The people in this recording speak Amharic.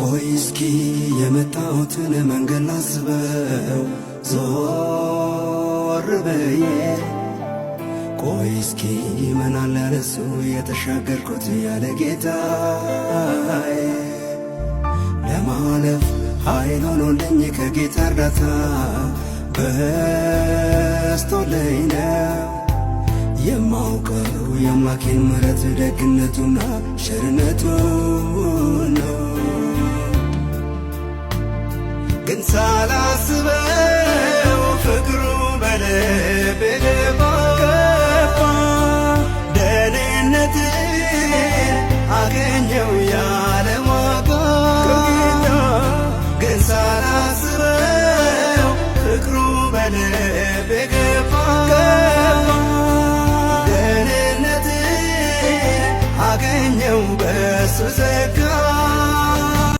ቆይ እስኪ የመጣሁትን መንገድ ላስበው ዞር ብዬ ቆይ እስኪ ምን አለ ለሱ የተሻገርኩት ያለ ጌታዬ ለማለፍ ኃይል ሆኖልኝ ከጌታ እርዳታ በስቶልኝ ነው የማውቀው የአምላኬን ምሕረት ደግነቱና ቸርነቱ ነው። ግን ሳላስበው ፍቅሩ በልቤ ገባ ደህንነትን አገኘው ያለ ዋጋ ግን ሳላስበው ፍቅሩ በልቤ ገባ ደህንነትን አገኘው በሱ ጸጋ